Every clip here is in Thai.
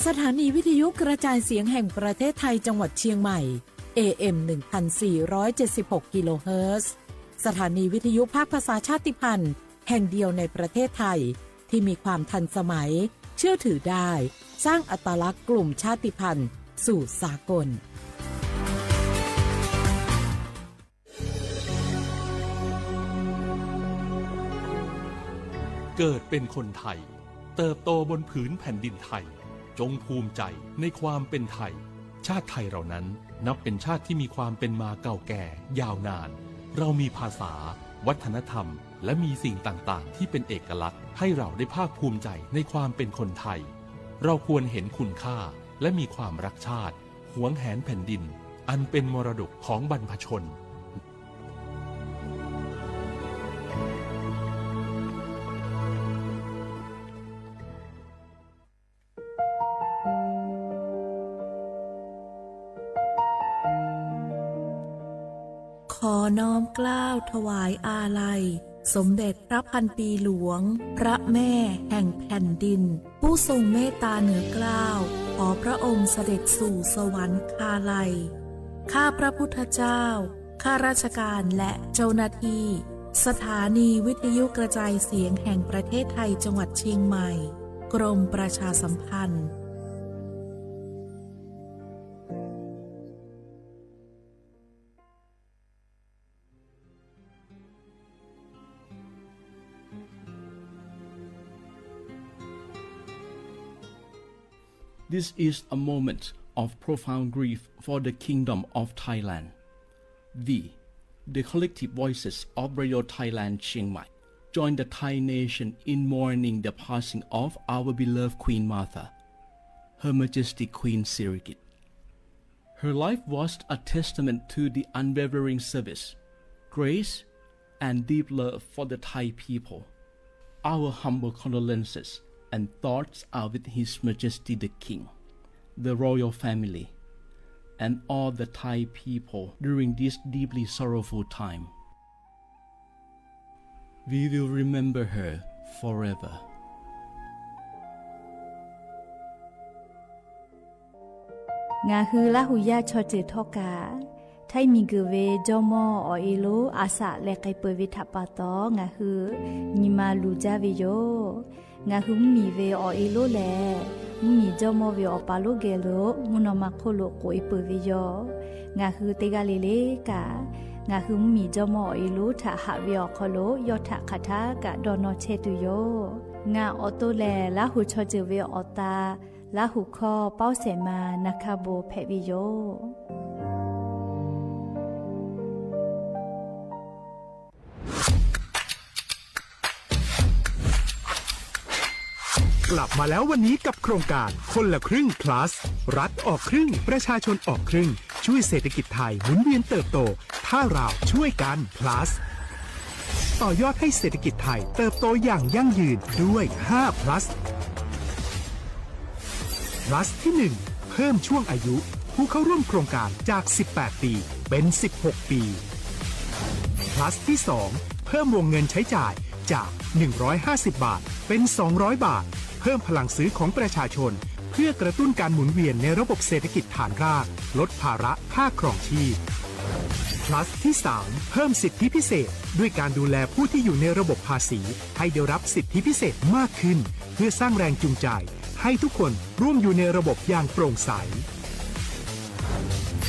สถานีวิทยุกระจายเสียงแห่งประเทศไทยจังหวัดเชียงใหม่ AM 1476 กิโลเฮิรตซ์สถานีวิทยุภาคภาษาชาติพันธุ์แห่งเดียวในประเทศไทยที่มีความทันสมัยเชื่อถือได้สร้างอัตลักษณ์กลุ่มชาติพันธุ์สู่สากลเกิดเป็นคนไทยเติบโตบนผืนแผ่นดินไทยจงภูมิใจในความเป็นไทยชาติไทยเรานั้นนับเป็นชาติที่มีความเป็นมาเก่าแก่ยาวนานเรามีภาษาวัฒนธรรมและมีสิ่งต่างๆที่เป็นเอกลักษณ์ให้เราได้ภาคภูมิใจในความเป็นคนไทยเราควรเห็นคุณค่าและมีความรักชาติหวงแหนแผ่นดินอันเป็นมรดกของบรรพชนขอน้อมเกล้าถวายอาลัยสมเด็จพระพันปีหลวงพระแม่แห่งแผ่นดินผู้ทรงเมตตาเหนือเกล้าขอพระองค์เสด็จสู่สวรรคาลัยข้าพระพุทธเจ้าข้าราชการและเจ้าหน้าที่สถานีวิทยุกระจายเสียงแห่งประเทศไทยจังหวัดเชียงใหม่กรมประชาสัมพันธ์This is a moment of profound grief for the Kingdom of Thailand. We, the collective voices of Radio Thailand Chiang Mai, join the Thai nation in mourning the passing of our beloved Queen Martha, Her Majesty Queen Sirikit. Her life was a testament to the unwavering service, grace, and deep love for the Thai people. Our humble condolences and thoughts are with His Majesty the King, the royal family, and all the Thai people during this deeply sorrowful time. We will remember her forever. Nga hu la hu ya cho che thoka thai mi gu ve jomo o ilu asa le kai pe vi thapa to nga hu ni ma lu ja vi yo nga hu mi ve o ilu le mi jomo ve o pa lo ge lo mu no ma kho lo ko i pe vi yo nga hu te ga le le ka nga hu mi jomo o ilu tha ha vi o kho lo yo tha kha tha ka do no che tu yo nga o to le la hu cho che ve o ta la hu kho pao se ma nakha bo phe vi yoกลับมาแล้ววันนี้กับโครงการคนละครึ่ง plus รัฐออกครึ่งประชาชนออกครึ่งช่วยเศรษฐกิจไทยหมุนเวียนเติบโตถ้าเราช่วยกัน plus ต่อยอดให้เศรษฐกิจไทยเติบโตอย่างยั่งยืนด้วย5 plus plus ที่1เพิ่มช่วงอายุผู้เข้าร่วมโครงการจาก18ปีเป็น16ปี plus ที่2เพิ่มวงเงินใช้จ่ายจาก150บาทเป็น200บาทเพิ่มพลังซื้อของประชาชนเพื่อกระตุ้นการหมุนเวียนในระบบเศรษฐกิจฐานรากลดภาระค่าครองชีพ plus ที่3เพิ่มสิทธิพิเศษด้วยการดูแลผู้ที่อยู่ในระบบภาษีให้ได้รับสิทธิพิเศษมากขึ้นเพื่อสร้างแรงจูงใจให้ทุกคนร่วมอยู่ในระบบอย่างโปร่งใส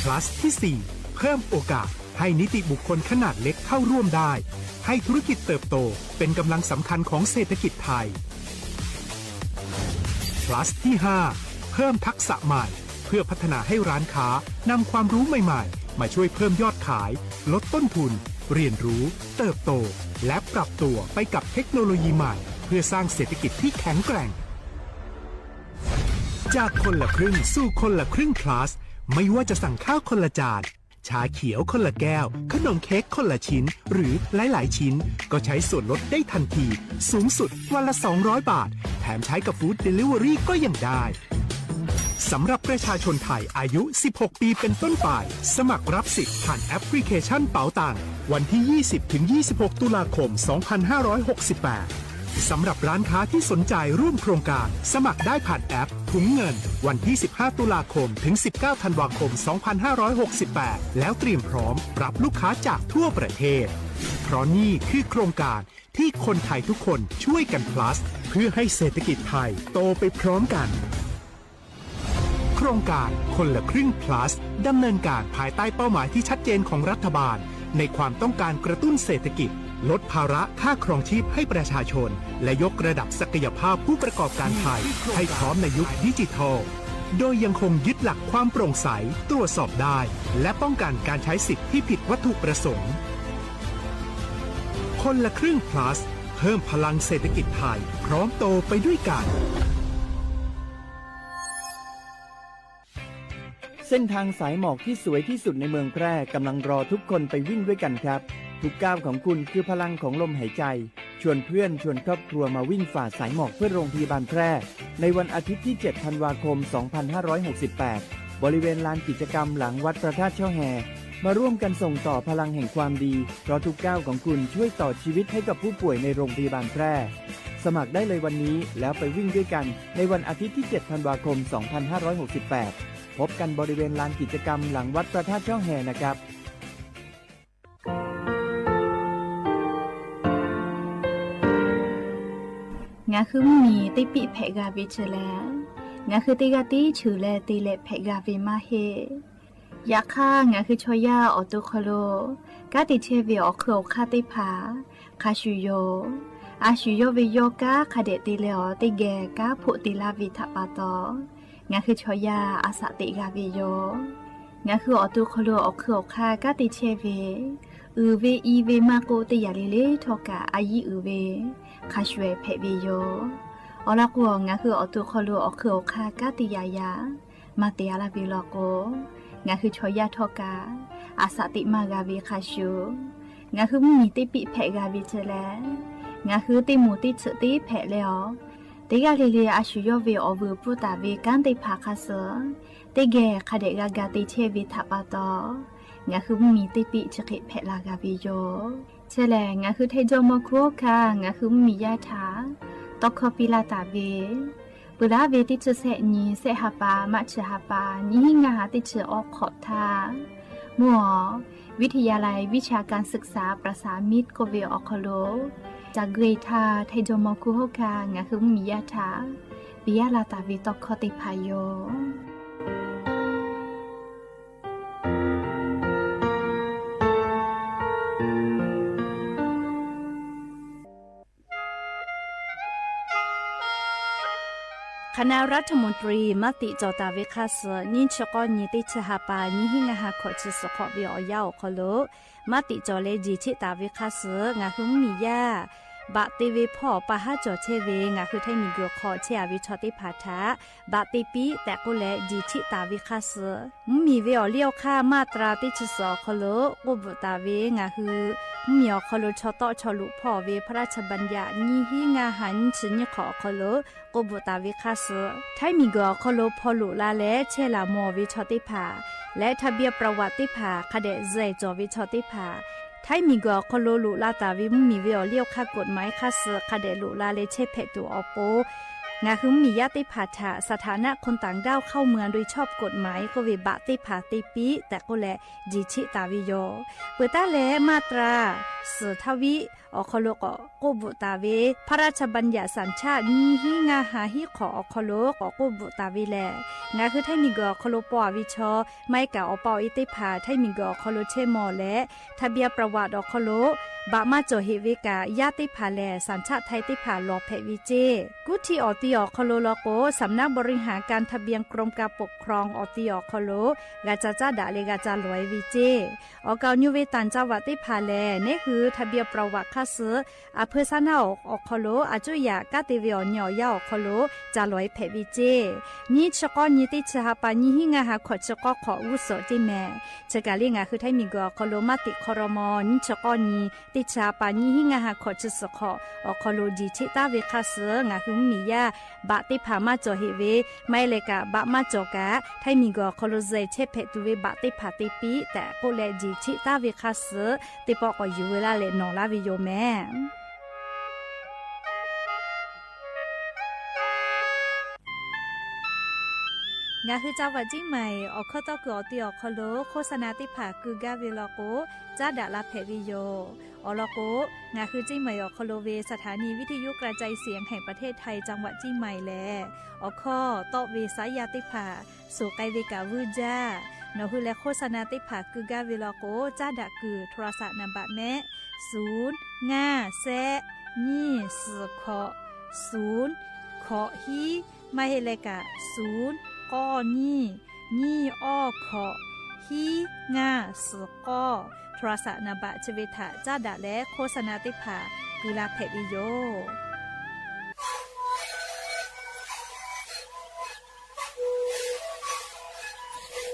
plus ที่4เพิ่มโอกาสให้นิติบุคคลขนาดเล็กเข้าร่วมได้ให้ธุรกิจเติบโตเป็นกำลังสำคัญของเศรษฐกิจไทย plus ที่5เพิ่มทักษะใหม่เพื่อพัฒนาให้ร้านค้านำความรู้ใหม่ๆมาช่วยเพิ่มยอดขายลดต้นทุนเรียนรู้เติบโตและปรับตัวไปกับเทคโนโลยีใหม่เพื่อสร้างเศรษฐกิจที่แข็งแกร่งจากคนละครึ่งสู่คนละครึ่ง plus ไม่ว่าจะสั่งข้าวคนละจานชาเขียวคนละแก้วขนมเค้กคนละชิ้นหรือหลายๆชิ้นก็ใช้ส่วนลดได้ทันทีสูงสุดวันละ200บาทแถมใช้กับฟู้ดเดลิเวอรี่ก็ยังได้สำหรับประชาชนไทยอายุ16ปีเป็นต้นไปสมัครรับสิทธิ์ผ่านแอปพลิเคชันเป๋าตังวันที่ 20-26 ตุลาคม 2568 สำหรับร้านค้าที่สนใจร่วมโครงการสมัครได้ผ่านแอปถุงเงินวันที่ 15 ตุลาคมถึง 19 ธันวาคม 2568 แล้วเตรียมพร้อมรับลูกค้าจากทั่วประเทศ เพราะนี่คือโครงการที่คนไทยทุกคนช่วยกัน plus เพื่อให้เศรษฐกิจไทยโตไปพร้อมกันโครงการคนละครึ่ง plus ดำเนินการภายใต้เป้าหมายที่ชัดเจนของรัฐบาลในความต้องการกระตุ้นเศรษฐกิจลดภาระค่าครองชีพให้ประชาชนและยกระดับศักยภาพผู้ประกอบการไทยให้พร้อมในยุคดิจิทัลโดยยังคงยึดหลักความโปร่งใสตรวจสอบได้และป้องกันการใช้สิทธิที่ผิดวัตถุประสงค์คนละครึ่ง plus เพิ่มพลังเศรษฐกิจไทยพร้อมโตไปด้วยกันเส้นทางสายหมอกที่สวยที่สุดในเมืองแพร่กำลังรอทุกคนไปวิ่งด้วยกันครับทุกก้าวของคุณคือพลังของลมหายใจชวนเพื่อนชวนครอบครัวมาวิ่งฝ่าสายหมอกเพื่อโรงพยาบาลแพร่ในวันอาทิตย์ที่ 7 ธันวาคม 2568 บริเวณลานกิจกรรมหลังวัดพระธาตุช่อแฮมาร่วมกันส่งต่อพลังแห่งความดีเพราะทุกก้าวของคุณช่วยต่อชีวิตให้กับผู้ป่วยในโรงพยาบาลแพร่สมัครได้เลยวันนี้แล้วไปวิ่งด้วยกันในวันอาทิตย์ที่ 7 ธันวาคม 2568 พบกันบริเวณลานกิจกรรมหลังวัดพระธาตุช่อแฮนะครับงาคือมีติปิเพกาวิเชแลงาคือติกาติฉือแลติเลเพกาวิมาเฮยาค่างาคือชอยาออตุคโลกาติเชวิออคือคาติผาคาชุโยอาชุโยวิโยกาคาเดติเลอติเกกาพุติลาวิทัปปาตองาคือชอยาอาสติกาวิโยงาคือออตุคโลออคือคากาติเชวิเวอีเวมาโกติยาลิเลทอกาอายิเวคาชเวเพวิโยอลากวงาคือออตุคโลออคือคากาติยายามาเตียลาบิลโกงาคือชอยาทอกาอาสติมากาวิคาชูงาคือมีติปิเพกาวิเจแลงาคือติมูติฉติเพเลอติกาลิเลอาชุโยเวอเวปุตาเวกันติภาคาเสติเกคาเดกากาติเชวิทัปปาตองาคือมีติปิฉกิเพลากาวิโยเชแลงาคือเทโจโมโคคางาคือมียาถาตอกคอปิลาตาเวปุราเวติจเสนีเสหปามัชหปานิหิงาติจออกขอบทามัววิทยาลัยวิชาการศึกษาประสามิตรโกเวออคโลจากเกรทาไทโจโมคุโฮคางาคือมียาถาปิยาลาตาวิตอกคติพายโยคณะรัฐมนตรีมติจอตาเวคาสนิชกอนิติชหปานิหิงหาขอจิสขอบิอยาวคโลมติจอเลจิชิตาเวคาสงาหุมมียาบะติเวพ่อปะหาจอเชเวงาคือไทมีกขอเชอวิชอติภาทาบะติปีแต่ก็แลจิชิตาเวคาสมีเวอเลี้ยวค่ามาตราติชสอคโลกบุตาเวงาคือมีอคโลชอตอชอลุพ่อเวพระราชบัญญัตินิหิงาหันชิญขอคโลกบุตาวิคาสไทยมีกอคโลพอลุลาและเชลามอวิชอติภาและทะเบียประวัติภาคเดเจจอวิชอติภาไทยมีกอคโลลุลาตาวิมีเวอเลี้ยวค่ากฎหมายคาสคเดลุลาเลเชเพตัวอโปงาคือมีญาติภาษาสถานะคนต่างด้าวเข้าเมืองโดยชอบกฎหมายก็เวบะติภาติปีแต่ก็แลจิชิตาวิโยเปตาแลมาตราสืทวิอคโลกโกบุตาเวพระราชบัญญัติสัญชาตินิหิงาหาหิขออคโลกโกบุตาวิแลงาคือไทยมีกอคโลปอวิชอไม่กะอปออิติภาไทยมีกอคโลเชมอและทะเบียประวัติอคโลบะมาโจเฮเวกาญาติภาแลสัญชาติไทยติภาลอเพวิเจกุทีออติอคโลโลโกสำนักบริหารการทะเบียนกรมการปกครองออติอคโลกาจาจาดาเลกาจาลอยวิเจออกานิเวตันจาวติภาแลนี่คือทะเบียนประวัติคาสอเพซานาอคโลอาจุยากาติเวอญอยาอคโลจาลอยเพวิเจนี่ชกอนิติชหปานิหิงาหาขอชกอขออุโสจิแมชกาลิงาคือไทยมีกอคโลมาติคอรมอนิชกอนีติชาปานิหิงาหาขอจิสขออคโลจิชิตาเวคาสงาหุมมียาบะติพามาจอเฮเวไม่เลกะบะมาจอกะไทยมีกอคโลเจเชเพตุเวบะติพาติปีแต่โกเลจิชิตาเวคาสติปอกอยู่เวลาเลนอลาวิโยแม งาคือจังหวัดจิ้งใหม่ออกข้อตอกืออติออกคโลโฆษณาติผาคือกาเวลโกจ้าดาลาเพวิโยอลโกงาคือจิ้งใหม่ออกคโลเวสถานีวิทยุกระจายเสียงแห่งประเทศไทยจังหวัดจิ้งใหม่แลออกข้อตอเวสายาติผาสู่ไกเวกาวูจ้านอคือและโฆษณาติผาคือกาเวลโกจ้าดากือโทรศัพท์นำบะแม0 5 แซะนี่สือขอ0ขอฮีไม่เฮเลกะ0ก้อนี่อ้อขอฮีงาสือก้อโทรศัพท์นำบะชเวทะจ้าดาและโฆษณาติผาคือลาเพวิโย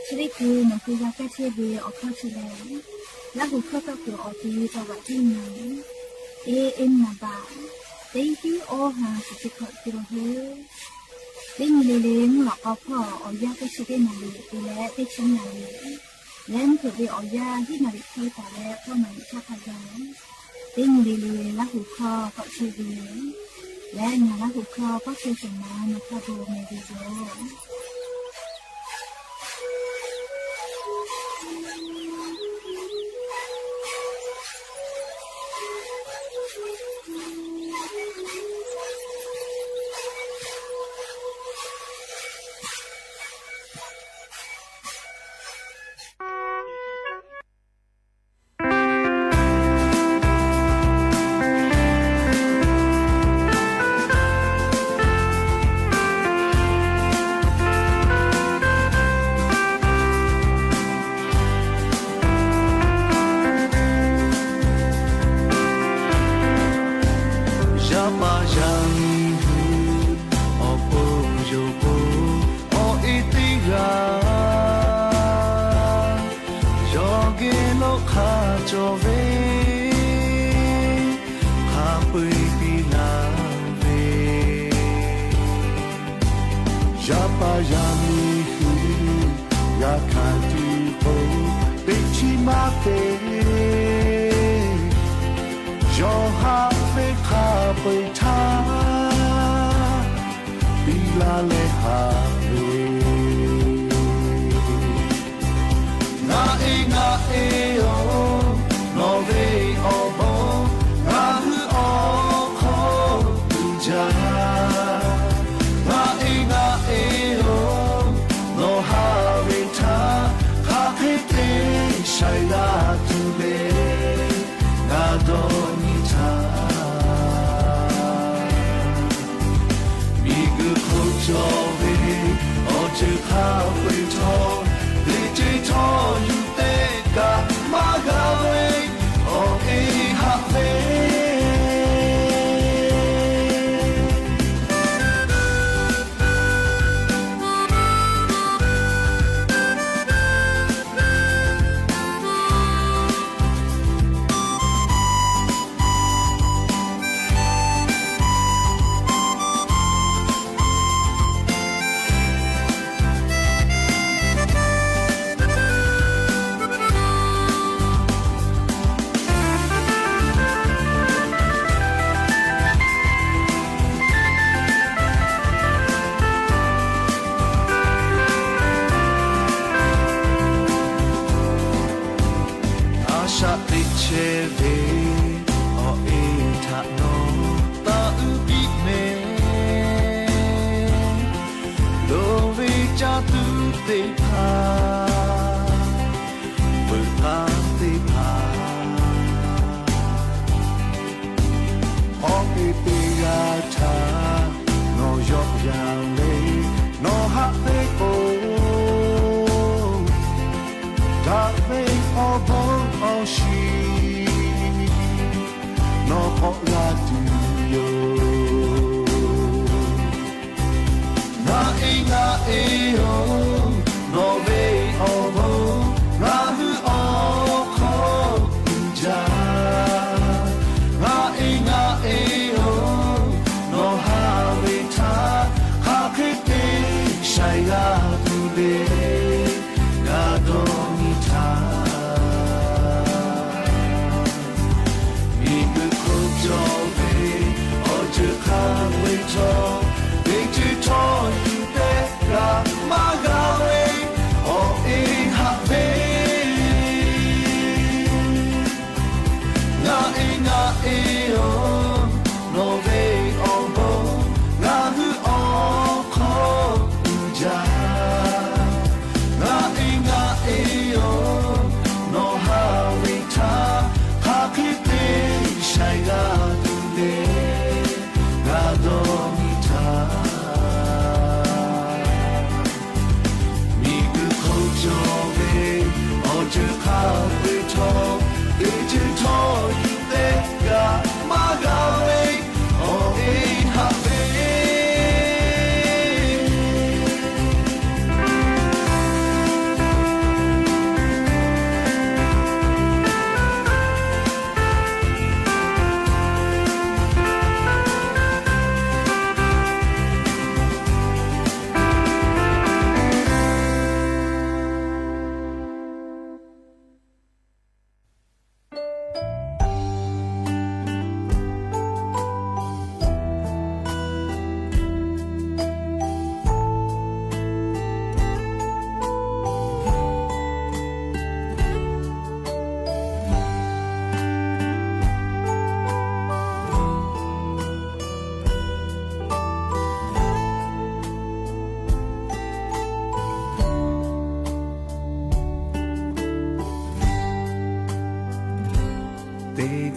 ชีวิตคือหนูคือยาแก้เชื้อเบียออกข้อชิแล้วและหูเข้ากับตัวออกทีจังหวัดที่ไหนเอ็มนาบาเต็งที่โอหาสุดขอตัวเฮเต็งเลงหลอกเอาพ่อออยาแก้เชื้อได้นาลีตัวและได้ชิ้นนาลีและเกิดไปออยาที่นาลีที่แต่และพ่อหมายชาพยาเต็งเลและหูคอก็เชื้อเบียและงาและหูคอก็เชื้อสมาในข้าวโบเมดิโซThey to tell you that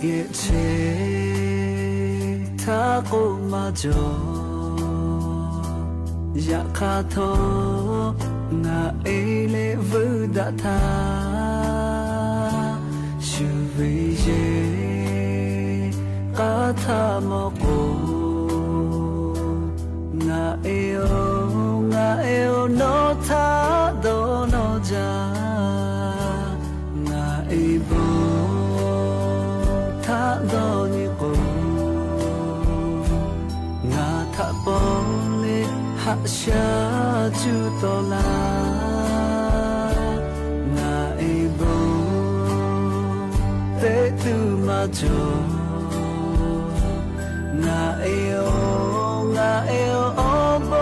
也切他过马着呀卡托那伊勒布达他修为耶卡他莫过那伊哦诺他多诺加那伊波他多尼过那他波勒哈夏就多拉那伊波得杜马就那伊哦波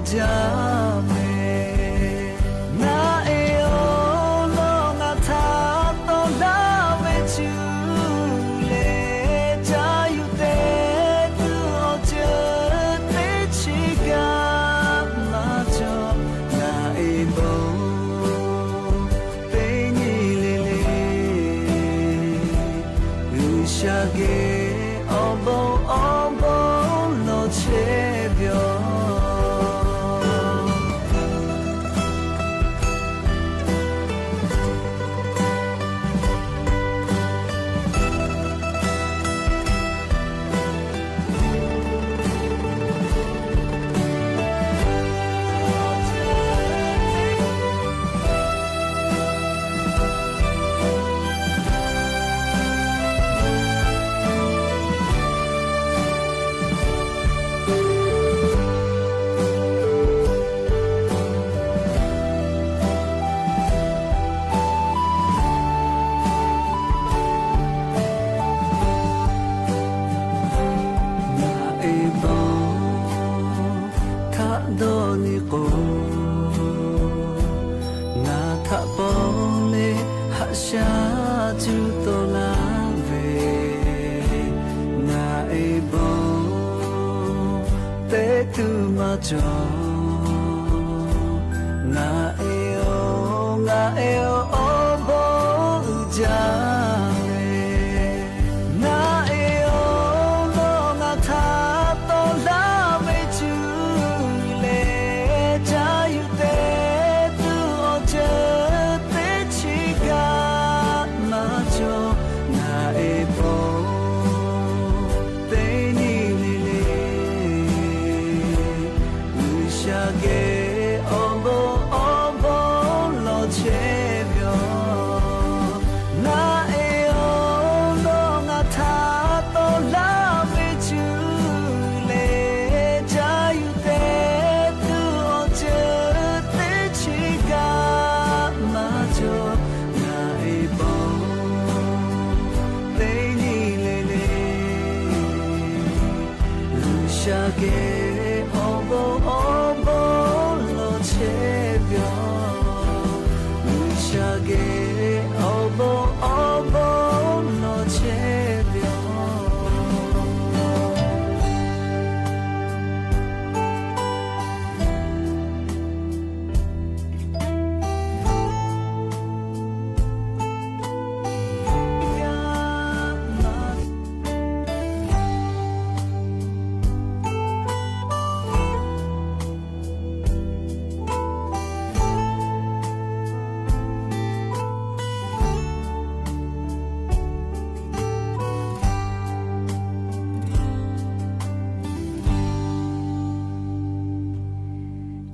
加梅那伊哦诺那他多拉维就勒加有得杜哦就得起嘎马就那伊波被你勒勒留下给哦波诺切表。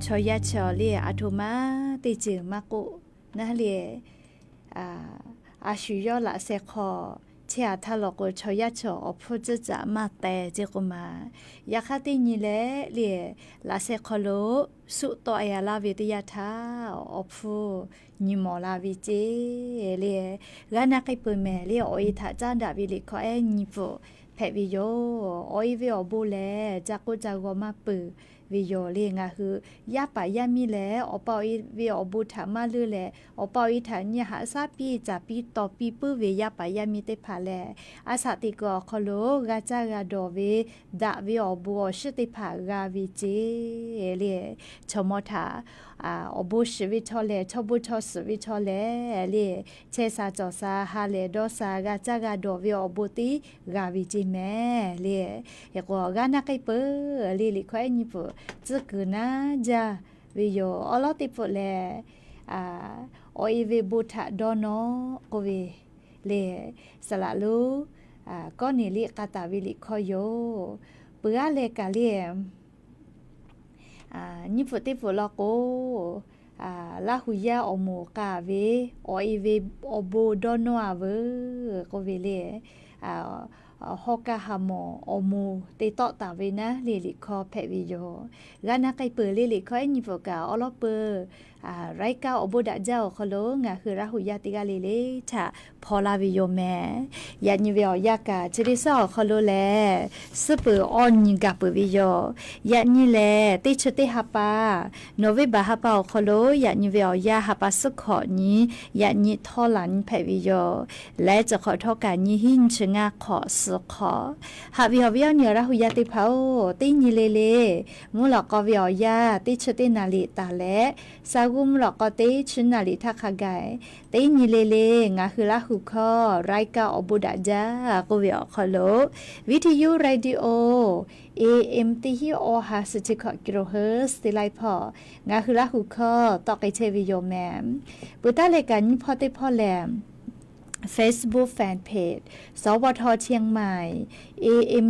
ชอยาชอเลียอาทุมาติจือมากุนะเลียอาชุยอละเซคอเชียทะลอกชอยาชออพุจจะมาแต่เจกุมายาคาตินีเลเลียละเซคอโลสุตอายาลาวิทยาทาอพุนิมอลาวิเจเลียกานาไกเปเมเลียโออิทาจานดาวิลิคอเอนิโฟแพวิโยโออิเวอบูเลจากกุจากมาปืวิโยเลงาคือยาปายามีแลอปออีเวอบูถามาลือแลอปออีฐานเนี่ยหาซาปีจาปีต่อปีปื้อเวยาปายามีเตพาแลอาสาติกอคโลกาจากาดอเวดะเวอบูชิติภากาวิเจเลชมอทา อบุชีวิตทอเลชอบุชอสวิทอเลเลเชซาจอซาฮาเลดอซากาจากาดอวิอบุติกาวิจิแม่เลเอกอกานาไกเปเลลิควายนิปจึกนาจาวิโยอลอติปเลโออีเวบุทะดอนอโกเวเลสละลูก็นิลิกาตาวิลิคอยโยเปือเลกาเลนิปติปุลโกลาหุยาอโมกาเวโออีเวอโบดอนอเวโกเวเลฮอกาฮามอโมเตตอตาเวนะลิลิคอเพวิโยกานาไกเปลิลิคอยนิปกาอลอเปไรกาอบุดะเจ้าคโลงาคือราหุยาติกาลิเลชะพอลาวิโยแมยานิเวอยากาจริซอคโลแลสเปออนนิกาเปวิโยยานิเลติชติฮาปาโนเวบาฮาปาคโลยานิเวอยาฮาปาสขอนี้ยานิทอลันเพวิโยและจะขอทอกานิหินชงาขอสขอฮาวิฮาวิยาเนราหุยาติเผาตินิเลเลมูลกอวิอยาติชตินาลิตาและซากุมหลอกก็เตชินาลิทักขกายเตนิเลเลงาคือละหุคอไรกาอบุดาจากูเวอคโลวิทยุเรดิโอ AM ติฮิโอฮาสจิคกิโลเฮิรตซ์ติไลพองาคือละหุคอตอกไอเชวิโยแมมปุตตะเลกันพอเตพอแลมFacebook Fanpage สวทเชียงใหม่ AM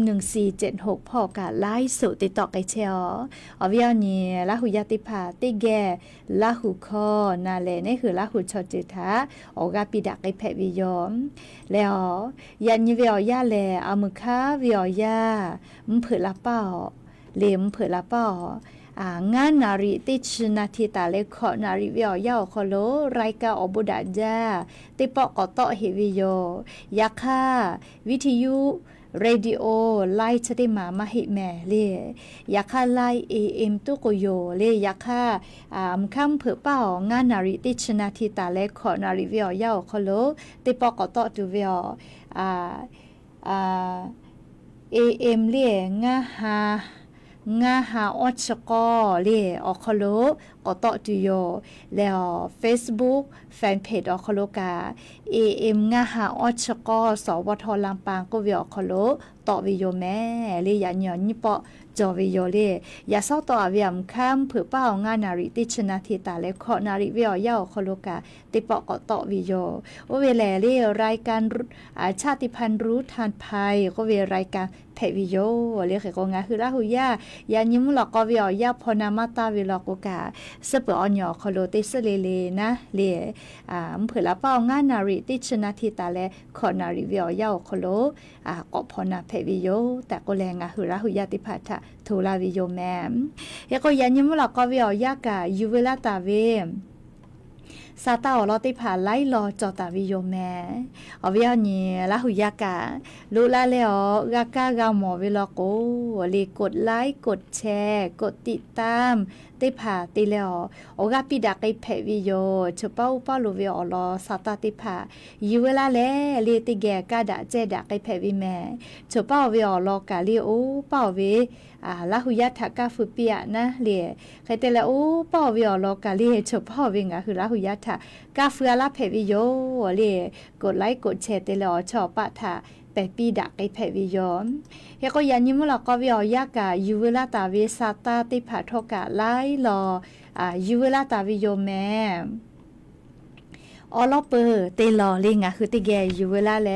1476พ่อกะไลฟ์สดติดต่อไกเชียวอวิยานีละหุยาติภาติแกละหุคอนาเลนี่คือละหุชอจิตาออกาปิดะไกแพวิยอมแล้วยันยิเวียยาแลอามุคาวิยามเผือละเป้าเลมเผือละเป้างานนาริติชนาทิตาเลขอนาริวิอยาคโลไรกาอบุดาจาติปอกตอเฮวิโยยาคาวิทยุเรดิโอไลชติมามาหิแมเลยาคาไลAM ตุโกโยเลยาคามคำเผือเป้างานนาริติชนาทิตาเลขอนาริวิอยาคโลติปอกตอตุวิโอAM เลงาหาออชกอเลอคโลกตอตุโยแล้ว Facebook Fanpage อคโลกา AM งาหาออชกอสวทลำปางก็วิอคโลตอวิโยแม่เลยาญอนิปอจอวิโยเลยาเศร้าต่ออวิยมข้ามเผือเป้างานนาริติชนาทิตาและขอนาริวิอยาคโลกาติปอกตอวิโยโอเวแลเลรายการชาติพันธุ์รู้ทานภัยก็เวรายการเพวิโยเรียกก็งาคือละหุยายานิมุลกวิอยาพนามาตาวิลกกาสเปออนยอคโลติสเลนะเลเผือละเป้างานนาริติชนาทิตาและขอนาริวิอยาคโลก็พนาเพวิโยแต่ก็แรงคือละหุยาติพัทะทูลาวิโยแมมเอกยานิมุลกวิอยากายูเวลาตาเวซาตาอลอติผาไล่รอจอตาวิโยแมอวิยานีละหุยากาลุลาเลอ กากากาหมอเวลโกเลกดไลค์กดแชร์กดติดตามติผาติเลอโอกาปิดาไกเพวิโยชเป้าป้าลูเวอลอซาตาติผายูเวลาเลติแกกาดาเจดาไกเพวิแมชเป้าเวอลอกาลิโอเป้าเวละหุยาทักกาฟุเปียนะเลใครแต่ละโอเป้าเวอลอกาลิชเป้าเวงาคือละหุยาทักกาเฟือละเพวิโยเลกดไลค์กดแชร์ติเลอชอปะทาไปปีดักไกเพวิโยเฮก็ยันยิมุลกวิอยากายูเวลาตาเวซาตาติผาทกะไลรอยูเวลาตาวิโยแมออลอเปอร์เตลอเลงะคือติแกยูเวลาแล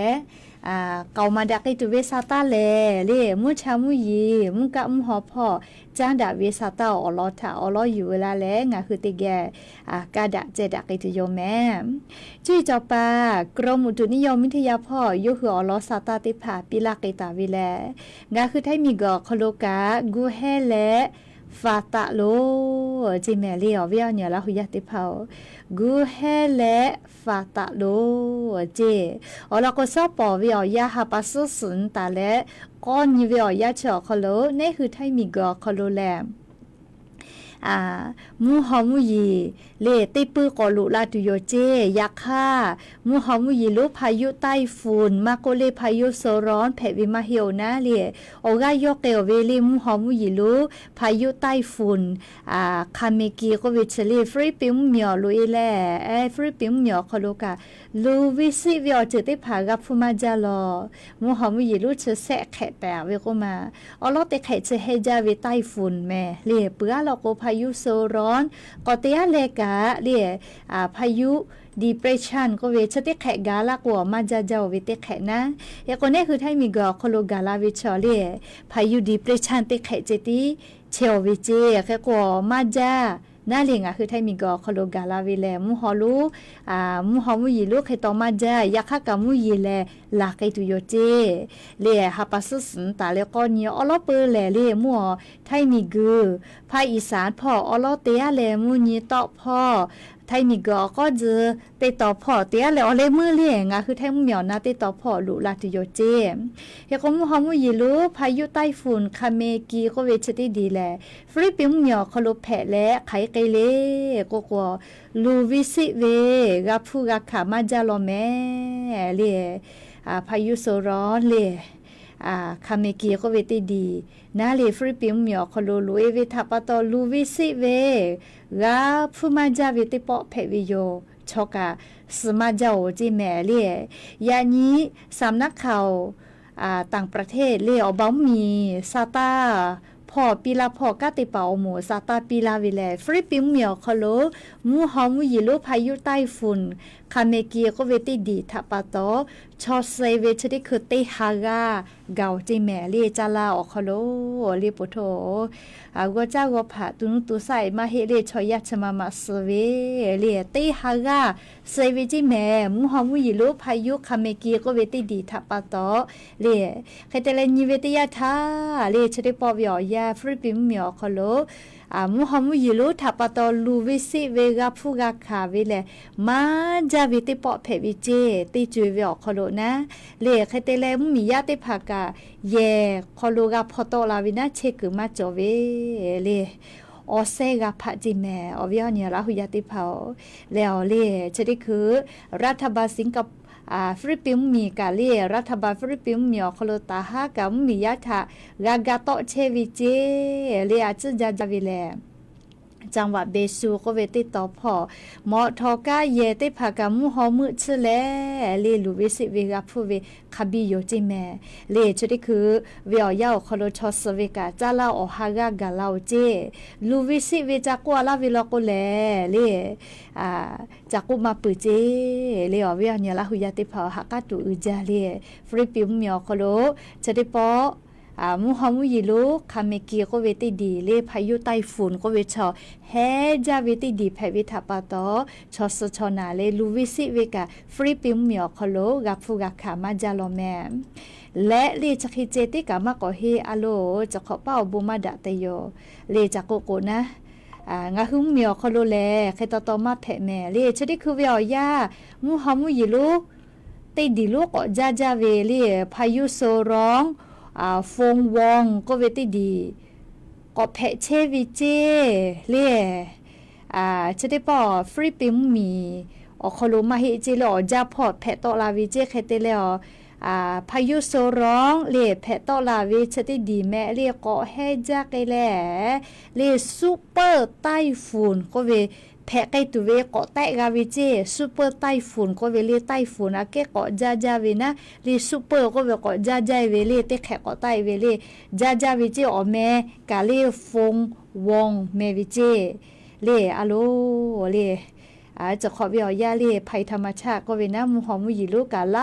เกามาดักไอตัวเวซาตาเลมุชามุยีมุกะมุหอพอจางดาเวซาตาอลอทาอลออยู่เวลาแลงะคือติแกกาดะเจดักไอตัวโยแมจุยเจ้าปากรมอุตุนิยมวิทยาพ่อยุคืออลอซาตาติผาปิลาไกตาวิแลงะคือไทมีกอคโลกากูเฮเลฟาตาโลจิเมลีอวิยาเนี่ยละหุยาติเผากูเฮเลฟาตาโลเจอลก็ซอปอวิอยาฮาปัสสุนตาเลก้อนยิวิอยาเฉอคโลนี่คือไทมีกอคโลแล มูหอมูยีเลติปื้อกอลุลาตุโยเจยักค่ามูหอมูยีลุพายุไต้ฝุ่นมาโกเลพายุโซร้อนแผ่วิมาเหียวนะเลโอกายกเกวเวลีมูหอมูยีลุพายุไต้ฝุ่นคาเมกีก็วิชลีฟรีปิมเหมียวลุยแลฟรีปิมเหมียวคอลุกาลูวิซิวิอจือติผากับฟูมาจาลอมูหอมูยีลุเชแสะแขะแปะเวก็มาอลอเตแขะเชเฮจาเวไต้ฝุ่นแม่เลเปื้อเราก็พายุโซร้อนก็เตียเลกาเรียพายุ depression ก็เวชติแขกาลากว่ามาจะเจ้าเวติแขนะยาคนนี้คือไทยมีกอโคโลกาลาวิชอเรียพายุ depression ติแขเจติเชววิเจแค่กว่ามาจะน่าเลี้ยงคือไทยมีกอโคโลกาลาวิแลมูฮอลูมูฮอมูยีลูกให้ต่อมาจะยาค่ากามูยีแลลาไกตุโยเจเลียฮับปัสสนตาเลก็เนียอลอเปแลเลียมัวไทยมีกือภาคอีสานพ่ออลอเตียแลมูนีตอพ่อไทยมีก็จะติดต่อพ่อเตี้ยแล้วเลยมือเลี้ยงคือไทยเหมียวนะติดต่อพ่อลุลาติโยเจเฮก็มูฮอมูยีลูพายุไต้ฝุ่นคาเมกีก็เวชติดีแลฟริปิมเหมียวคอลแผะและไขไกเลก็กว่าลูวิสิเวกับผู้กักขามาจาลอแม่เลียพายุโซร้อนเลียคาเมกีก็เวติดีนาเลฟริปิมเหมียวคอลลูเอเวทัปตอลูวิสิเวกับผู้มาจาเวติปอเพวิโยชกาสมาเจ้าจีแม่เลียยานี้สำนักข่าวต่างประเทศเลียอบ้ามีซาตาพ่อปีลาพ่อกาติเป่าหมูซาตาปีลาวิแลฟริปิมเหมียวคอโลมูฮอมูยิลุพายุไต้ฝุ่นคาเมกีก็เวติดีทัปโตชอเซเวชดิคือเตฮากาเกาจีแม่เลียจาลาอคอโลเลียปุโถก็เจ้าก็ผ่าตุนุตุใส่มาเฮเลียชอยาชมามาสเวเลียเตฮากาเซเวจิแม่มูฮอมูยิลุพายุคาเมกีก็เวติดีทัปโตเลียใครแต่ละนิเวติยาทาเลียชดิปอบยอยาฟริปิมเหมียวคอโลมูฮอมูยิลุทัปโตลูวิสิเวกาฟูกาคาวิเลมาจาวิติปอเพวิเจติจุยเวอคอโลนะเลใครแต่ละมียาติภากาเยคอโลกาพอโตลาวินาเชกมาจอเวเลออเซกาพะจิแมอวิญญาณหุยติภาแล้วเลชดิคือรัฐบาลสิงคโปร์ฟริปิมมีกาเลียรัฐบาลฟริปิมมีอคโลตาฮากามียาทากากาโตเชวิเจเลียจึจาจาวิเลจังหวัดเบซูก็เวติต่อพอหมอทอกาเยติภากามูฮอมือชเลเลลูวิสิเวกาพูเวคาบิโยจิแมเลชดิคือเวียวยาวคโลชอสเวกาจาลาอฮากากาลาวเจลูวิสิเวจากกัวลาวิลโกเลเลจากกุมาปืเจเลอเวียเนี่ยละหุยติภาฮักาตุอุจาเลฟริปิมมีอคโลชดิปอมูฮอมูยิลุคาเมกีก็เวติดีเลพายุไต้ฝุ่นก็เวชอเฮจาเวติดีแพวิทัปโตชอสชนาเลลูวิสิเวกาฟริปิมมีอคโลกับฟูกาขามาจาโลแมและเลจักฮิเจติกามาก็เฮอโลจะขอเป้าบุมาดะเตโยเลจักโกโกนะงาหุมมีอคโลแลใครต่อมาแผแม่เลชดิคือเวียยามูฮอมูยิลุติดีลูกจาจาเวเลพายุโซร้องฟงวองก็เวติดีก็เพเชวิเจเล่จะได้ปอฟริปิมมีอคโลมาเฮจิเลอจาพอเพตอลาวิเจเคเตเลอพายุโซร้องเล่เพตอลาวิจะได้ดีแม่เล่ก็เฮจักแลเล่ซูเปอร์ไต้ฝุ่นก็เวแพะไกตัวเวก็แตะกาวิเจซูเปอร์ไต้ฝุ่นก็เวลีไต้ฝุ่นเกก็จาจาเวนะลีซูเปอร์ก็เวก็จาจาเวลีเตแขก็ไต้เวลีจาจาวิเจอแม่กาลีฟงวงเมวิเจเลอะโลเลจะขอเวียยาเลภัยธรรมชาติก็เวนะมูฮอมูยิลูกาไล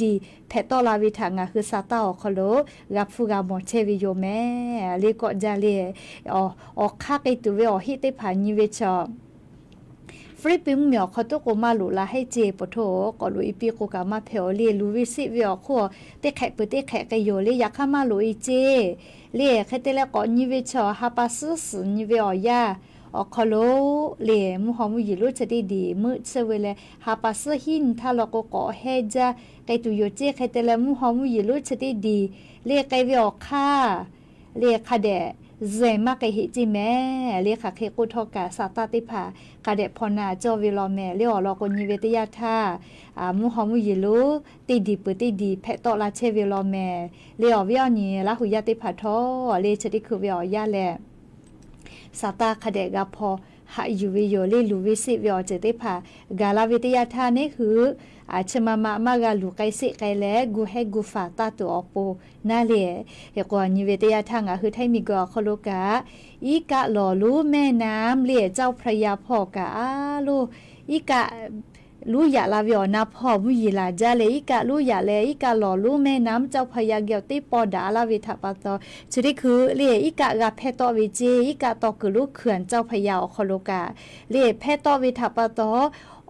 ดีแพะตอลาวิทางคือซาตาอคโลกับฟูกาหมอเชวิโยแม่เลก็จาเลอคักไอตัวเวอฮิเตผานิเวชอฟริปิมเหมียวเขาตุกมาลุลาให้เจปโถก็ลุอีปีโกกามาเพลเลีลูวิสิเวียขัวเตแขเปเตแขกโยเลอยากข้ามาลุอีเจเลีแค่เตแล้วก็นิเวชอฮาปาซึสนิเวียยาอคโลเลมูฮอมูยิลุจะดีมือเซเวเลฮาปาซึหินถ้าเราก็เฮจาไกตุโยเจแค่เตแล้วมูฮอมูยิลุจะดีเลไกเวียค่าเลคาเด เจมากไอหิจิแม่เรียกค่ะเคกุทอกาสาตาติผากาเดพอนาจอวิลอแม่เรียอลอกนิเวตยาธามุฮอมุยิลูติดีปุติดีเพตอลาเชวิลอแม่เรียวิอนีลาหุยาติผาทอเรียชดิคือวิอยาแลสาตาคาเดกาพอหาอยู่วิโยเลลูวิสิวิอเจติผากาลาวิทยาธานี่คืออาชมามากาลูไกสิไกแลกูให้กูฝาตาตัวอโปนาเลเฮกว่านิเวตยาทางคือไทยมีกอคโลกาอีกะหล่อรู้แม่น้ำเลี่ยเจ้าพระยาพ่อกะลูอีกะรู้อย่าลาวิอนาพ่อมุยีลาจาเลอีกะรู้อย่าเลอีกะหล่อรู้แม่น้ำเจ้าพระยาเกียวติปอดาลาวิทัปตอชดิคือเลี่ยอีกะกะเพตอวิเจอีกะตอคือลูกเขื่อนเจ้าพระยาคโลกาเลี่ยเพตอวิทัปตอ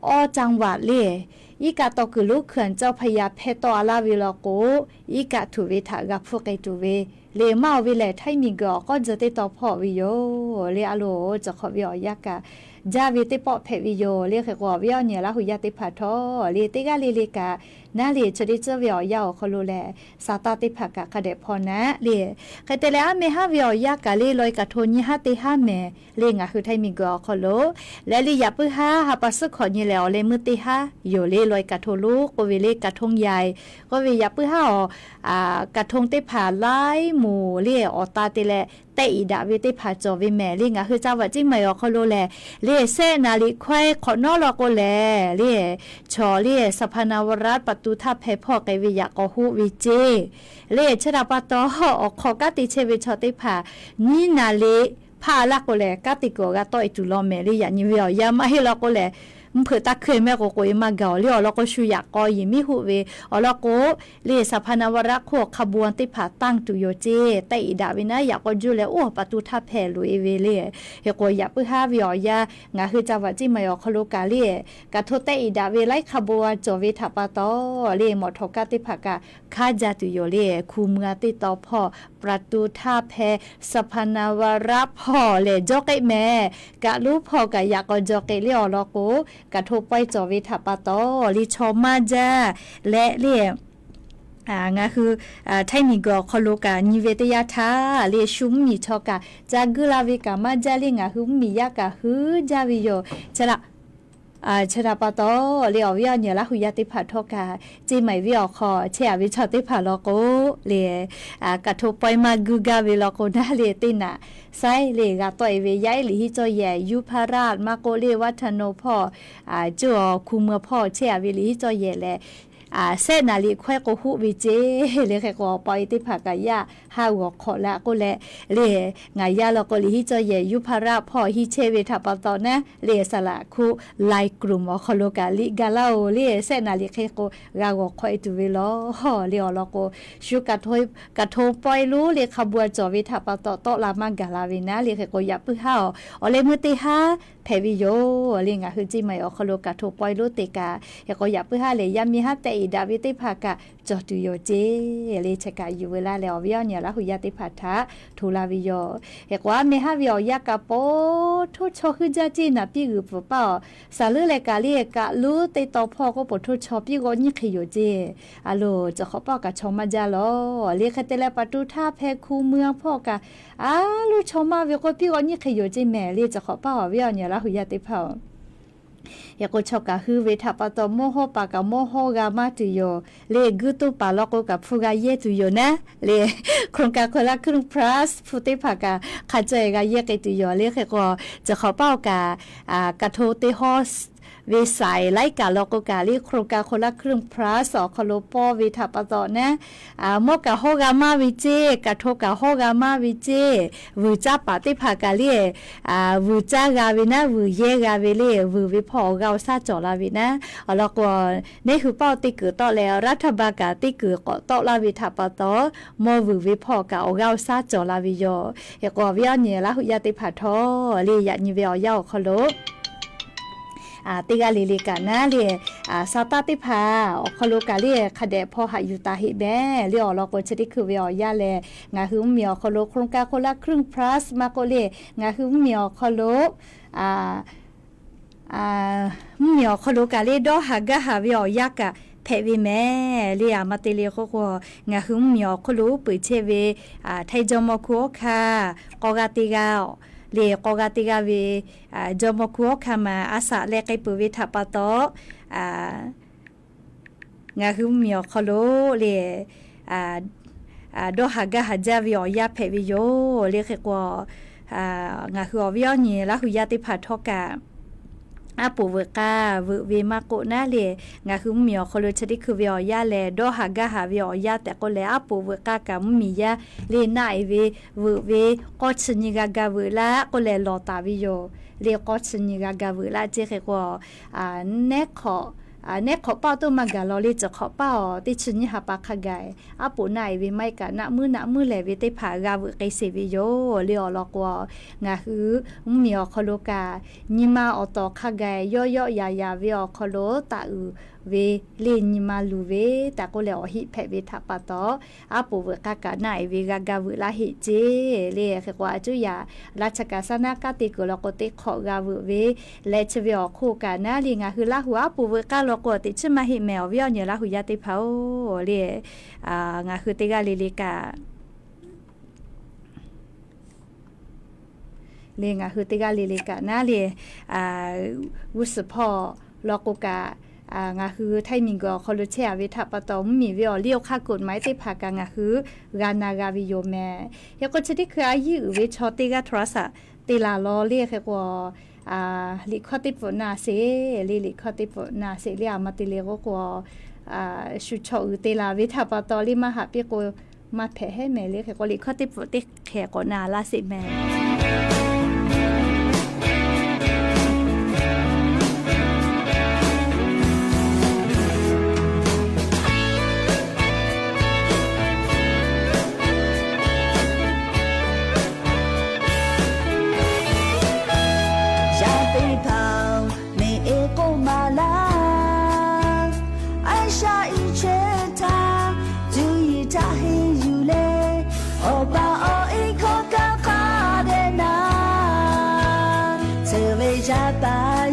อจังหวัดเลี่ยอีกาตอคือลูกเขื่อนเจ้าพญาเพตออาลาวิลโกอีกาถูเวทากาพวกไอตูเวเลมาวิเลไทมีกอก็จะติดต่อพ่อวิโยเลอโลจะขอวิอยากาจาวิติปอเพวิโยเลขกว่าวิอเนี่ยละหุยาติผาทอเลติกาเลกานาเลชดิเจวิอยาคโลแลสาตาติภกะคเดพอนะเลใครแต่แล้วเมหาวิอยากาเลลอยกะโทญิหาติหาเมเลงะคือไทมีกอคโลและลิยาปึหาหาปัสขอญิแล้วเลมือติหาโยเลลอยกะโทลูกวิเลกะทงใหญ่ก็วิยาปึหากะทงติผาลายหมู่เลอตาติแลแต่อีดาวิติผาจอวิแม่เลงะคือเจ้าว่าจิไม่อคโลแลเลเซนาลิควายขอนอลอโกแลเลชอเลสพนาวรัตปตุทัพเพพ่อไกวิยากอหูวิเจเลชราปตออขอกติเชวิชอติผานี่นาเลพาลักโกแลกติโกกะตออิตุลอแม่เลยานิเวียมาให้ลอโกแลมเผื่อตาเคยแม่ก็โกยมาเกาเลี้ยวแล้วก็ชูอยากกอยิมิหุเวอแล้วก็เลสพนาวรักโคขบวนติผาตั้งตุโยเจแต่อีดาวินะอยากก็จูแล้วโอ้ประตูทับแผ่ลุยเวเลเฮโกอยากปึหาวิอยางาคือจังหวัดจิมายอคโลกาเลกะโทแต่อีดาเวไลขบวนจอเวทัปตอเลหมอทกะติผากะคาจาตุโยเลคูเมือติตอพ่อประตูท่าแพสพนาวรักพ่อเลจอกไอแม่กะลูกพ่อกะอยากก็จอกไอเลี้ยวแล้วก็กระทบไปจอวิทัปตอลิชอมาจาและเรียงาคือไทมีกอคโลกานิเวตยาธาเลชุมมีชอกาจากุลาวิกามาจาลิงาคือมียากาคือจาวิโยชละชราปตอเลียววิญญาณละหุยาติผาทกาจีไม่วิอคอเชียวิชอติผาลโกเลกระทบไปมากุกาวิลโกนาเลตินะไซเลกาต่อยเวยายลิฮิจอยแยยุพราชมาโกเลวัฒโนพ่อจ่อคุเมื่อพ่อเชียวิลิฮิจอยแยแลเส้นนาลีควายโกหุวิเจเลยแค่ก็ปอยติผากายาหาหัวขอละก็แลเลยงายาแล้วก็ลิฮิจอยยุพราพ่อฮิเชเวทัปตอนะเลยสละคุไลกลุ่มคโลกาลิกาลาโอเลยเส้นนาลีแค่ก็กาหัวควายตุเวลอเลยแล้วก็ชุกกะโทปอยรู้เลยขบวนจอวิทัปตอโตลามากาลาวินะเลยแค่ก็ยับพึ่งห้าอเลมือติฮาเพวิโยเลยงาคือจิไม่อคโลกาโทปอยรู้ติกาแค่ก็ยับพึ่งห้าเลยยามีฮาแต่ดาวิติภากะจอตุโยเจเลชกาอยู่เวลาแล้ววิญญาณละหุยาติภาทะทูลาวิโยเฮกว่าเมหาวิอยากะโปทุชอคือจาจีนะปีกุปปอสาลือเลกาเลกะลูติตอพ่อก็ปทุชอปีก็นิขโยเจอะโลจะขอปอกะชอมาจาลอเลคเตเลปตุท่าเพคูเมืองพ่อกะลูชอมาวิก็ปีก็นิขโยเจแม่เลจะขอปอวิญญาณละหุยาติภายากชกะคือเวทปตโมโหปากะโมโหกามาตุโยเลกุตุปาลกกับฟูกาเยตุโยนะเลโครงการคนละครึ่งพลัสฟูติภากะขัดใจกะเยกตุโยเลก็จะขอเป้ากะกะโทเตฮอสเวสายไลกาลกกาลีโครงการคนละครึ่งพลัสคโลปอวิทัปตอนะโมกะโฮกามาวิเจกะโทกะโฮกามาวิเจวูจาปาติภากาลีวูจากาวินะวูเยกาเวเลวูวิพอกาซาจอลาวินะแล้วก็นี่คือเป้าติกือต่อแล้วรัฐบาลกาติกือก็ต่อลาวิทัปตอโมวูวิพอกาโอกาซาจอลาวิโยเฮก็วิญญาณละหุยาติภาทอลียะนิเวียวยาวคโลติกาลิลิกานะเลซาตาติพาคโลกาเลคเดพอหายุตาฮิแบเลอลอกชดิคือเวียยาแลงาคือมีคโลโครงการคนละครึ่งพลัสมาโกเลงาคือมีคโลมีคโลกาเลดอหากะหาเวียยากะ เพวิแม่เลียมาเตเลียก็งาหึมเหมียวคลูปืเชเวไทยจอมคัวค่ะกอกาติกาเลกอกาติกาเวจอมคัวค่ะมาอาสาเลกไกปืเวทัปะโตงาหึมเหมียวคลูเลดอหากะหาจาวิอยาเพวิโยเลกกว่างาหึอวิอนี่ละหุยาติผาทอกาอาปูเวกาเวมาโกนาเลงาคือมีอคอลชดิคือเวียแลดอหากะหาเวียแต่ก็แลอาปูเวกากะมียาเลนาเวก็ชนิกากะเวลาก็แลลอตาวิโยเลก็ชนิกากะเวลาเจเกก็เนคอเนคขอเป้าตัวมากะลอลิจะขอเป้าติชนิหาปากไกอาปูนายเวไม่กะนะมือแลเวติผากาเวไกเสวิโยเลียลอกว่างาคือมีอคอลกานิมาอตอขไกย่อยาเวอคอลตาเวเลนิมาลูเวตาก็แลอหิเพเวทัปะตออาปูเวกากะนายเวกาเวลาหิเจเลเขกว่าจุยาราชกาสนากาติกุลกติขอกาเวเลชเวอคู่กานาลีงาคือลาหัวปูเวกาลกติชมาหิแมวเวียเนี่ยลาหุยาติเผาเลงาคือติกาลิลิกาเลงาคือติกาลิลิกานาเลวุสพอลกกางาคือไทยมิงก็คอลุเชียวิทัปตอมมีวิอเลี้ยวค่ากฎหมายติผากางาคือกานากาวิโยแม่ยก็ชดิคืออายุวิชอติกาทรสะติลาลอเรียกกว่าลิคอติปนาเซลิคอติปนาเซเลียมาติเลก็กว่าชุชอติลาวิทัปตอลิมาหาเปียโกมาแผ่ให้แม่เรียกก็ลิคอติปติแขกนาลาสิแม่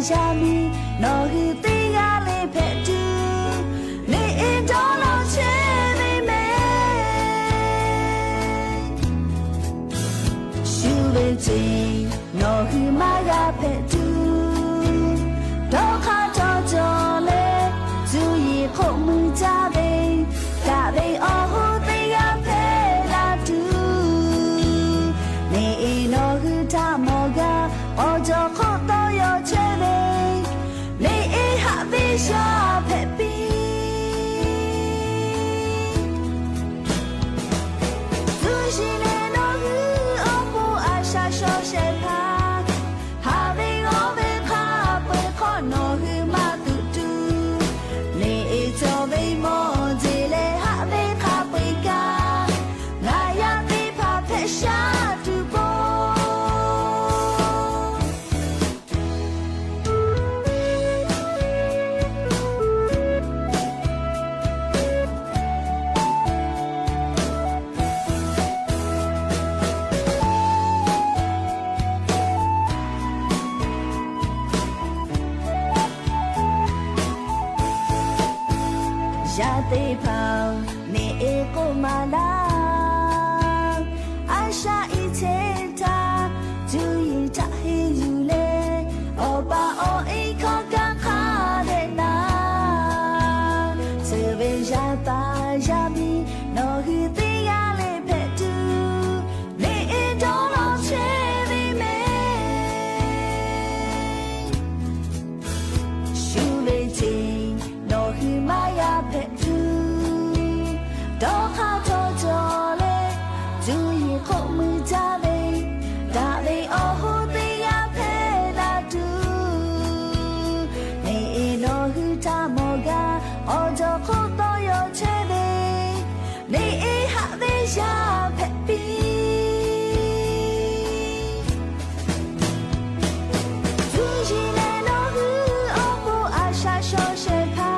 ยามีนอฮือติกาเลเพจูลีอินดอลเชมิเมชูเวจินอฮือมายาเพจูดอคาจอจอเลจูยีคงมือจาเบกาเบอฮูติกาเพลาจูลีนอฮือทามอกาอจอคอตอยอเชชาเพปีซูชิเลโนฮืออปูอาชาโชเชพาฮาเวโอเวคาเปคอโนฮือมาตุตูเลเอโจเวโมเจเลฮาเวคาเปกางายาติพาเพชาตุโกยาติพาวเนเอโกมาลาอาชาอิเชตาจูยิจะให้อยู่เลโอบาโอเอคอกาคาเดนาเซเวยาตายามีโนฮือติยาเลเพตูเนเอดอลเชวิเมชูเลจิโนฮือมายาเพตูดอคาจอจอเลจูยีคงมือจาเบดาเลโอฮูติยาเพลาตูเนเอโนฮือจามอกาอจอคอตอยอเชเบเนเอฮาเวชาเพปีซูชิเลโนฮืออปูอาชาโชเชพา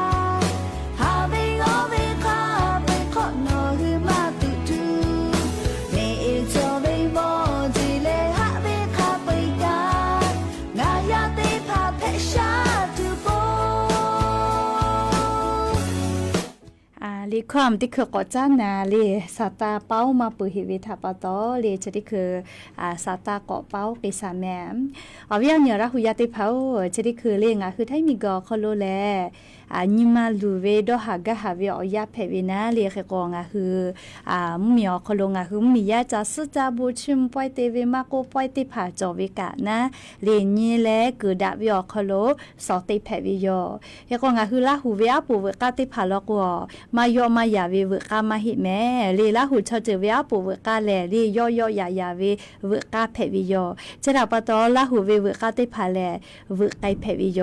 ฮาเวโอเวคาเปคอโนฮื ลีความที่คือก่อจ้านาลีสาตาเป้ามาปือหิวิทาปะตอลีจะที่คือสาตาเกาะเป้ากิสาแมมเอาเวียเนี่ยระหุยาติเผาจะที่คือเลี้ยงคือไทยมีกอคโลแลนิมาลูเวดอหากะหาเวอยาเพวินาเลียกกองคือมีอคโลงคือมียาจะสุจาบูชิมปอยเตเวมาโกปอยติผาจอวิกะนะเลียนี่แลกือดาวิอคโลสอติเพวิโยเฮกองคือละหูเวอาปูเวกาติผาลอกวมายอมายาเวเวกามาหิแม่เลีละหูชอเจเวอาปูเวกาแลเลียยอยาเวเวกาเพวิโยจะดาปะตอละหูเวกาติผาแลเวไกเพวิโย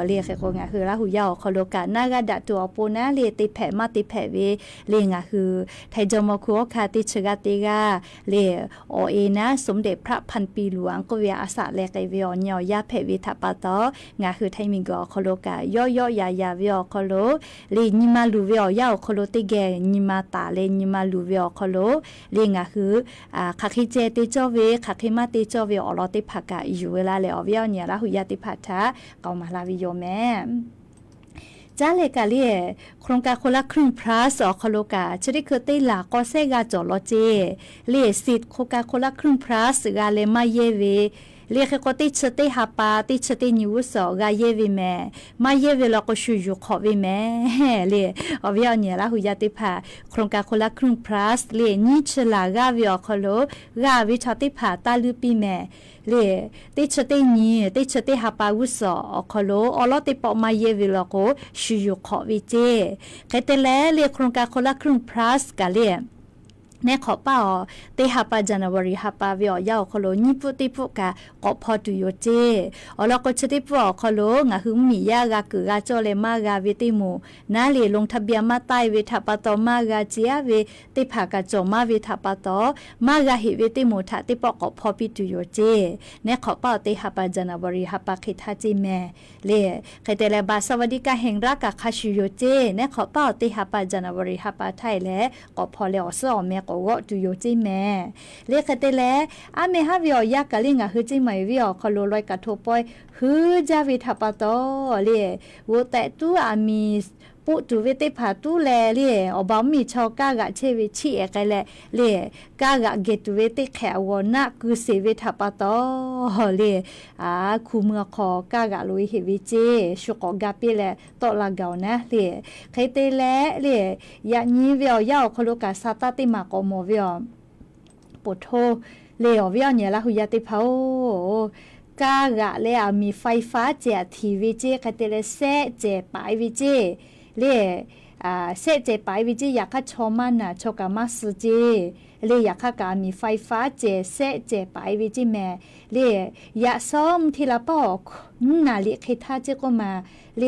เลียกกองคือละหูยาคโลกานากาดตัวปูนะเลติแผ่มาติแผ่เวเลงะคือไทยจอมคัวคาติชกาติกาเลโอเอนะสมเด็จพระพันปีหลวงก็เวียอาสาแลกไอเวียญอยาแผ่เวทัปตองะคือไทยมิงกอคโลกายอยายาเวียคโลเลนิมาลูเวียยาคโลติเกนิมาตาเลนิมาลูเวียคโลเลงะคือคาคิเจติจอเวคาคิมาติจอเวอลอติภากาอยู่เวลาเลอเวียเนี่ยละหุยาติภาทะเกามาลาวิโยแม่จ้าเลกาเลียโครงการคนละครึ่งพลัสอคโลกาชริเคเตลาก็เซกาจอลเจเลียสิทธิ์โครงการคนละครึ่งพลัสกาเลมาเยเวเลียกก็ติชเตฮาปาติชเตนิวสอกาเยวิแม่มาเยวิลก็ชูยูขอวิแม่เลียอวิอเนี่ยละหุยาติภาโครงการคนละครึ่งพลัสเลียนิชลากาวิอคโลกาวิชติภาตาลุปีแม่เลติชเตนีติชเตฮาปาวุสอคโลอลอติปอมาเยวิลก็ชูยูขอวิเจไกเตเลเลียโครงการคนละครึ่งพลัสกาเลียแน่ขอป้าเตฮัปปาจันวารีฮัปปาวิอยาวคโลนิปุติปุกะก็พอตุโยเจอลก็ชติปุคโลงะหึมมียากะกือกาโจเลมากาวิติมูนาเลลงทะเบียนมาใต้เวทัปปะตอมากาเจียเวติภากะจอมาเวทัปปะตอมากาหิเวติมูทะติปก็พอปิตุโยเจแน่ขอป้าเตฮัปปาจันวารีฮัปปาคิทาจิแม่เลไคเตเลบาสวัสดิกาแห่งรักกะคาชิโยเจแน่ขอป้าเตฮัปปาจันวารีฮัปปาไทยและก็พอเลอซอแม่ก็ว่าดูโยจิแม่เลขเตเลอาเมฮาวิอยากะลิงะฮึจิไม่วิอคโลลอยกะโทปอยฮึจาวิทัปตอเลโวแต่ตูอามีปุตุเวติผาตูแลเลอบามีชอกากะเชวิชิเอกะเลเลกากะเกตุเวติแขวนะกุเสวิทัปตอเลคูเมือคอกากะลุยเฮวิเจชุกกะปิเลตอลากาวนะเลไคเตเลเลยะนีวิอยาคโลกะซาตาติมากอโมวิอปุโทเลอวิอเนี่ยละหุยาติเผากากะเลมีไฟฟ้าเจทีวีเจไคเตเลเซเจปายวิเจเลเซเจปายวิจิอยากชอมันน่ะชกามาสเจเลอยากกามีไฟฟ้าเจเซเจปายวิจิแม่เลอยากซ้อมทีละปอกน่าลิคิดท่าเจก็มาเล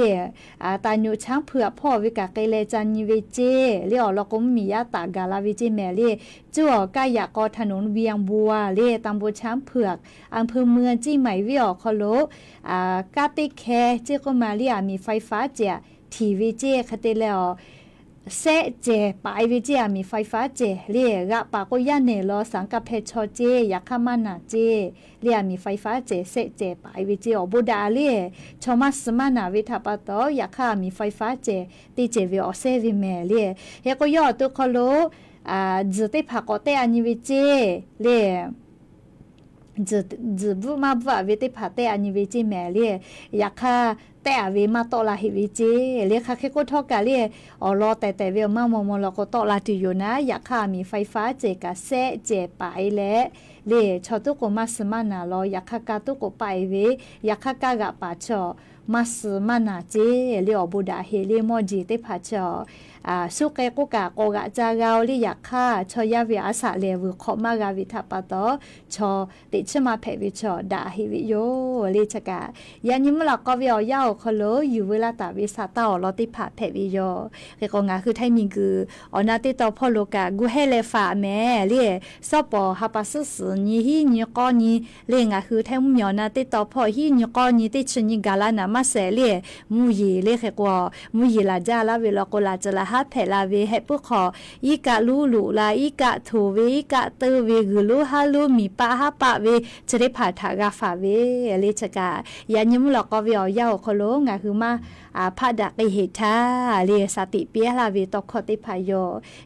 ตาญูช้างเผือกพ่อวิกาเกเลจันยิวิเจเลอลก็มียาตากาลาวิจิแม่เลจั่วกายากอถนนเวียงบัวเลตำบลช้างเผือกอำเภอเมืองจี้ใหม่วิอคโลกาติแคเจก็มาเลมีไฟฟ้าเจทีวีเจคเตเลอเซเจปายวิเจมีไฟฟ้าเจเรียกปากก็ย่าเนลอสังกะเพชเจอยากขมานาเจเรียมีไฟฟ้าเจเซเจปายวิเจอบูดาเรียชอมัสมานาวิทัปตออยากมีไฟฟ้าเจติเจวิอเซวิเมเรียเฮก็ย่อตุคโลจุติภากอเตอันวิเจเรียจะบุมาบ่วิติภาเตอันวิจิแม่เรียอยากแต่อาวิมาตอลาหิวิจิเรียกแค่ก็ทอกกะเรียอรอแต่เวมามอลก็ตอลาติอยู่นะอยากมีไฟฟ้าเจกะเซเจไปและเรียชอตุกมาสมานาลอยากกะตุกไปเวอยากกะกะปาชอมาสมานาเจเรียบุดาเฮเรียมอจีเตพาชอสุเกกุกะโกกะจางาวลิยาค่าชอยาวิอาสาเลวขอมากาวิทัปตอชอติชมาเพวิชอดาฮิวิโยลิชกะยานิมลก็วิอยาคโลอยู่เวลาตาวิสาตาลอติผาเพวิโยเกกงาคือไทมิงกืออนาติตอพอโลกะกูเฮเลฟาแม่เลซอปอฮาปัสสนีฮินิกอนีเลงาคือไทมยอนาติตอพอฮินิกอนีติชนิกาลานา มาเสเลียมูยีเลขกว่ามูยีลาจาลาเวลโกลาจลาฮัดเทลาเวให้ผู้ขออีกะลูลูลาอีกะทูเวอีกะเตเวกลูฮาลูมีปะฮะปะเวจะได้ผ่าทากาฟาเวเลชกายานิมลอกเวียวยาวโคโลงาคือมาพาดักเหตุาเรียสติเปียลาเวตคอติพายโย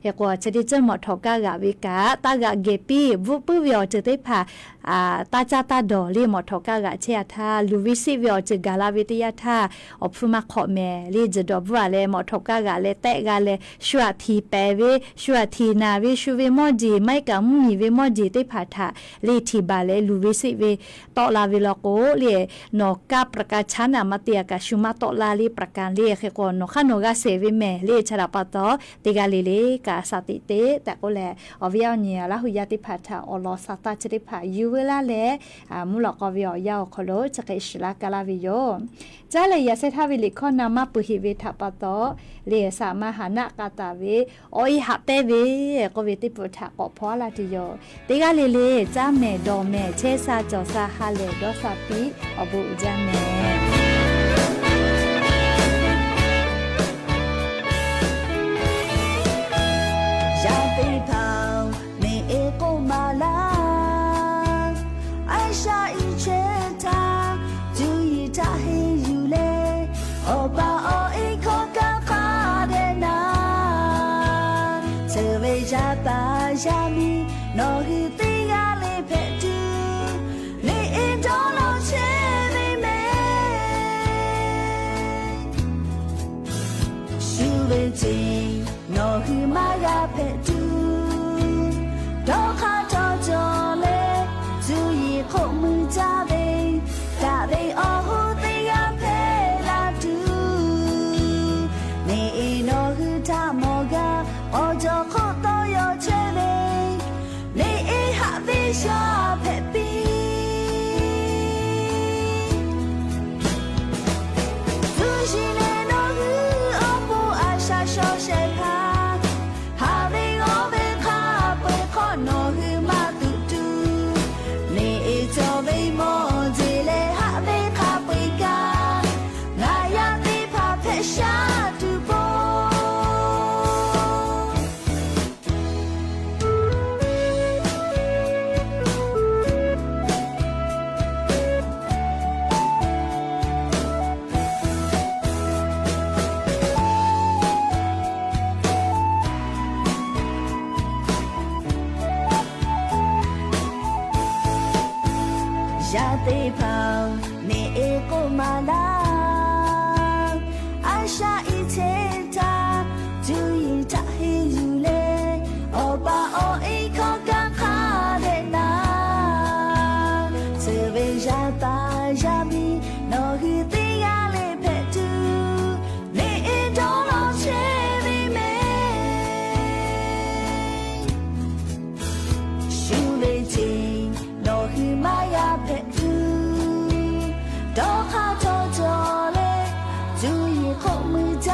เอกว่าจะได้เจอหมอทอกากาเวกาตากาเกปีวุปเวียจะได้ผ่าตาจาตาดอเรียหมอทอกากาเชียทาลูวิซิเวียจะกาลาเวติยาทาอพุมาขอแม่เรียจะดอบว่าเลหมอทอกากาเลเตกาเลชัวทีเปเวชัวทีนาเวชัวเวมอจีไม่กำมีเวมอจีได้ผ่าทาเรียทีบาเลลูวิซิเวตอลาเวลโกเรียนอกาประกาศชนะมาเตียกาชุมาตอลาลีประการเรียกก่อนนขนกาเสวิเมเรียชราปตอติกาลิเลกาสติเตแต่ก็แลอวิยเนียละหุยาติพัทธาอลอสตาจริพายูเวลาเลมุลกอวิยาวคโลจะเกชลากาลาวิโยจาเลยาเซทาวิลิคอนามาปุหิเวทัปตอเรียสามหานากาตาเวโอยหัเตเวก็เวติปุถะก็พอลาติโยติกาลิเลจาเมดอเมเชซาจอซาฮาเลดอซาปิอบุจาเมยามีนอฮือติกาเลเพตูเลเอดอลเชเวเมชูเวจินอฮือมายาเพตูดอคาจอจอเลจูยีขมือจาเบกาเบอฮูติกาเพลาตูเนเอนอฮือทามอกาอจอขตอยอเชชาเพปีซูชิเลโนฮืออปูอาชาโชเชพาฮาเวงอเวคาเปคอโนฮือมาตุตูเนเอจอเวโมเจเลฮาเวคาเปกางายาติพาเพชาตุโบยาเตพาวเนเอโกมาลาอาชาอิเชตาจูยิทาเฮยูเลโอปาโอเอคอกาคาเดนาเซเวยาตายามีโนฮือติกาเลเพตูเนเอดอลเชวิเมชูเลจิโนฮือมายาเพดอคาโจโจเลจูยีขมือจา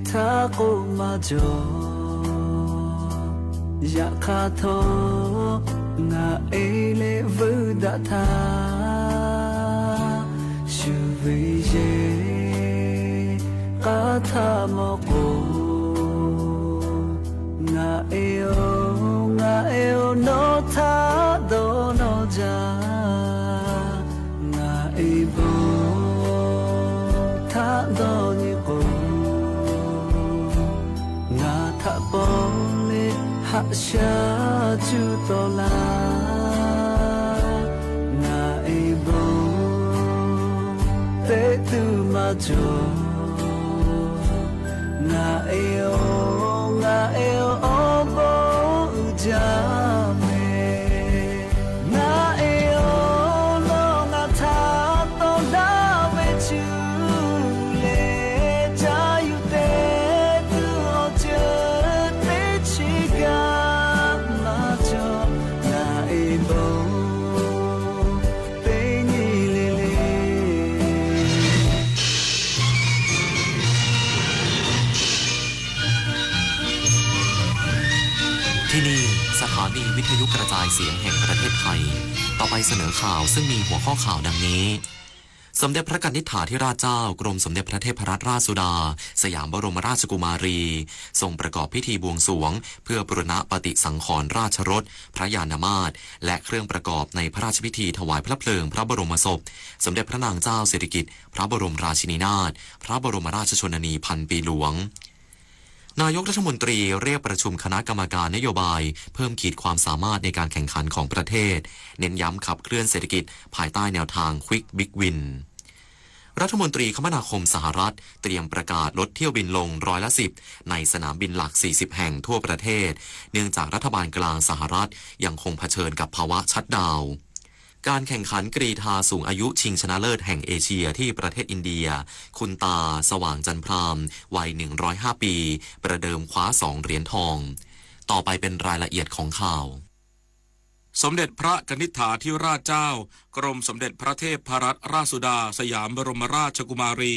他过马脚，呀卡头那爱嘞不达他，是为耶卡他莫过，那爱哟诺他都诺家，那爱不他都你过。他帮你哈下就到啦，那一步得杜马脚，那哎呦哦不加美，那哎呦弄啊他都拉不住嘞，加油得。ที่นี่สถานีวิทยุกระจายเสียงแห่งประเทศไทยต่อไปเสนอข่าวซึ่งมีหัวข้อข่าวดังนี้สมเด็จพระกนิษฐาธิราชเจ้ากรมสมเด็จพระเทพรัตนราชสุดาสยามบรมราชกุมารีทรงประกอบพิธีบวงสรวงเพื่อบูรณะปฏิสังขรณ์ราชรถพระยานมาตรและเครื่องประกอบในพระราชพิธีถวายพระเพลิงพระบรมศพสมเด็จพระนางเจ้าสิริกิติ์พระบรมราชินีนาถพระบรมราชชนนีพันปีหลวงนายกรัฐมนตรีเรียกประชุมคณะกรรมการนโยบายเพิ่มขีดความสามารถในการแข่งขันของประเทศเน้นย้ำขับเคลื่อนเศรษฐกิจภายใต้แนวทาง Quick Big Win รัฐมนตรีคมนาคมสหรัฐเตรียมประกาศลดเที่ยวบินลง10%ในสนามบินหลัก40แห่งทั่วประเทศเนื่องจากรัฐบาลกลางสหรัฐยังคงเผชิญกับภาวะชัตดาวน์การแข่งขันกรีฑาสูงอายุชิงชนะเลิศแห่งเอเชียที่ประเทศอินเดียคุณตาสว่างจันทร์พรามวัย105 ปีประเดิมคว้า2 เหรียญทองต่อไปเป็นรายละเอียดของข่าวสมเด็จพระกนิษฐาธิราชเจ้ากรมสมเด็จพระเทพรัตนราชสุดาสยามบรมราชกุมารี